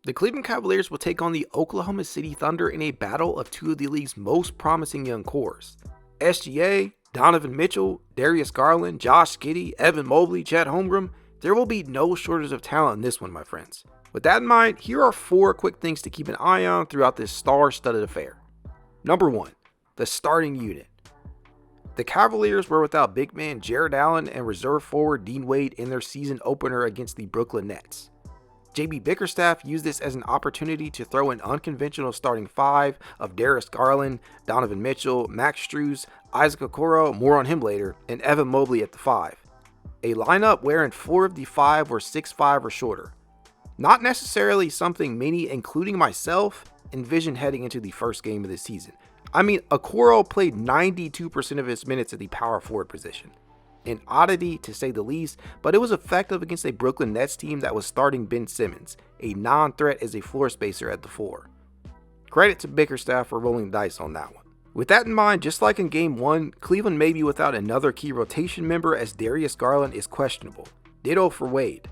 The Cleveland Cavaliers will take on the Oklahoma City Thunder in a battle of two of the league's most promising young cores. SGA, Donovan Mitchell, Darius Garland, Josh Giddy, Evan Mobley, Chet Holmgren, there will be no shortage of talent in this one, my friends. With that in mind, here are 4 quick things to keep an eye on throughout this star-studded affair. Number 1, the starting unit. The Cavaliers were without big man Jarrett Allen and reserve forward Dean Wade in their season opener against the Brooklyn Nets. JB Bickerstaff used this as an opportunity to throw an unconventional starting 5 of Darius Garland, Donovan Mitchell, Max Strus, Isaac Okoro, more on him later, and Evan Mobley at the 5. A lineup wherein 4 of the 5 were 6'5" or shorter. Not necessarily something many, including myself, envisioned heading into the first game of the season. I mean, Okoro played 92% of his minutes at the power forward position. An oddity to say the least, but it was effective against a Brooklyn Nets team that was starting Ben Simmons, a non-threat as a floor spacer at the 4. Credit to Bickerstaff for rolling the dice on that one. With that in mind, just like in Game 1, Cleveland may be without another key rotation member as Darius Garland is questionable. Ditto for Wade.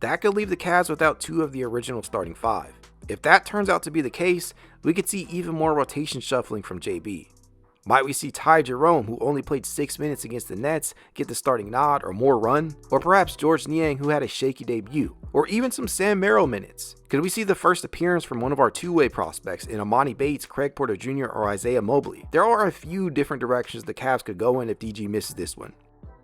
That could leave the Cavs without 2 of the original starting 5. If that turns out to be the case, we could see even more rotation shuffling from JB. Might we see Jerome, who only played 6 minutes against the Nets, get the starting nod or more run? Or perhaps George Niang, who had a shaky debut? Or even some Sam Merrill minutes? Could we see the first appearance from one of our two-way prospects in Emoni Bates, Craig Porter Jr., or Isaiah Mobley? There are a few different directions the Cavs could go in if DG misses this one.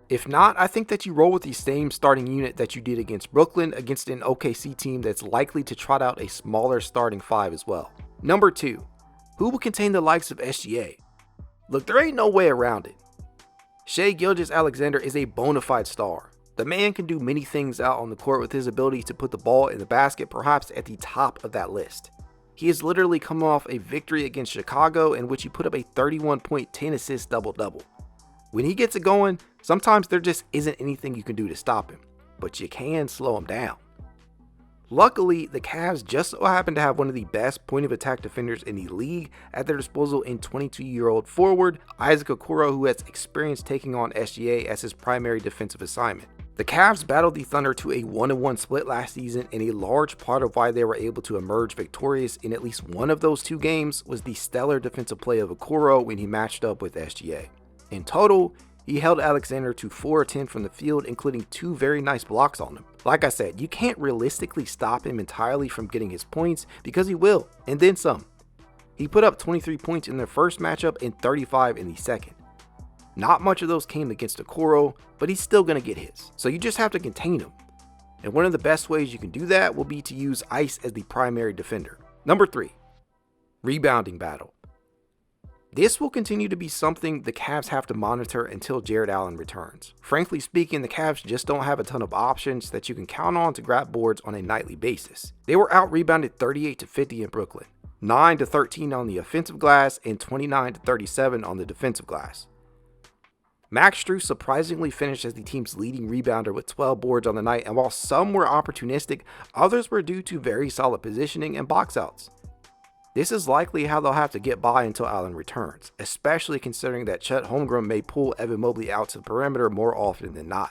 If not, I think that you roll with the same starting unit that you did against Brooklyn against an OKC team that's likely to trot out a smaller starting 5 as well. Number 2, who will contain the likes of SGA? Look, there ain't no way around it. Shai Gilgeous-Alexander is a bona fide star. The man can do many things out on the court with his ability to put the ball in the basket, perhaps at the top of that list. He is literally coming off a victory against Chicago in which he put up a 31-point, 10-assist double-double. When he gets it going, sometimes there just isn't anything you can do to stop him, but you can slow him down. Luckily, the Cavs just so happen to have one of the best point of attack defenders in the league at their disposal in 22-year-old forward Isaac Okoro, who has experience taking on SGA as his primary defensive assignment. The Cavs battled the Thunder to a 1-1 split last season, and a large part of why they were able to emerge victorious in at least one of those 2 games was the stellar defensive play of Okoro when he matched up with SGA. In total, he held Alexander to 4 or 10 from the field, including 2 very nice blocks on him. Like I said, you can't realistically stop him entirely from getting his points because he will, and then some. He put up 23 points in their first matchup and 35 in the second. Not much of those came against Okoro, but he's still going to get his, so you just have to contain him. And one of the best ways you can do that will be to use ice as the primary defender. Number 3, rebounding battle. This will continue to be something the Cavs have to monitor until Jarrett Allen returns. Frankly speaking, the Cavs just don't have a ton of options that you can count on to grab boards on a nightly basis. They were out-rebounded 38-50 in Brooklyn, 9-13 on the offensive glass, and 29-37 on the defensive glass. Max Strus surprisingly finished as the team's leading rebounder with 12 boards on the night, and while some were opportunistic, others were due to very solid positioning and box outs. This is likely how they'll have to get by until Allen returns, especially considering that Chet Holmgren may pull Evan Mobley out to the perimeter more often than not.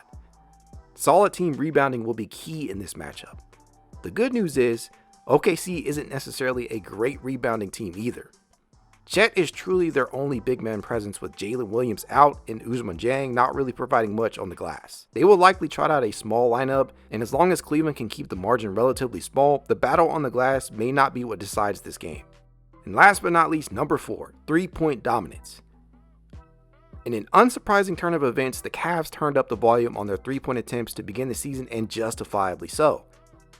Solid team rebounding will be key in this matchup. The good news is, OKC isn't necessarily a great rebounding team either. Chet is truly their only big man presence with Jalen Williams out and Ousmane Dieng not really providing much on the glass. They will likely trot out a small lineup, and as long as Cleveland can keep the margin relatively small, the battle on the glass may not be what decides this game. And last but not least, number 4, 3-point dominance. In an unsurprising turn of events, the Cavs turned up the volume on their 3-point attempts to begin the season, and justifiably so.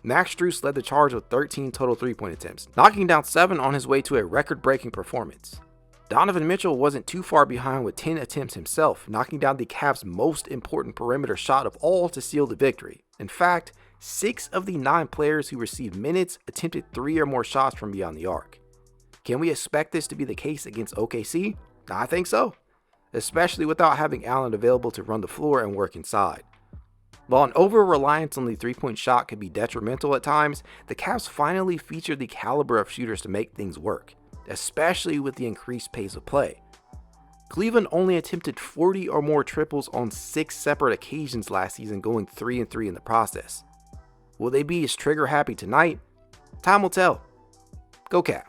Max Strus led the charge with 13 total 3-point attempts, knocking down 7 on his way to a record-breaking performance. Donovan Mitchell wasn't too far behind with 10 attempts himself, knocking down the Cavs' most important perimeter shot of all to seal the victory. In fact, 6 of the 9 players who received minutes attempted 3 or more shots from beyond the arc. Can we expect this to be the case against OKC? I think so, especially without having Allen available to run the floor and work inside. While an over-reliance on the 3-point shot could be detrimental at times, the Cavs finally featured the caliber of shooters to make things work, especially with the increased pace of play. Cleveland only attempted 40 or more triples on 6 separate occasions last season, going 3-3 in the process. Will they be as trigger happy tonight? Time will tell. Go Cavs.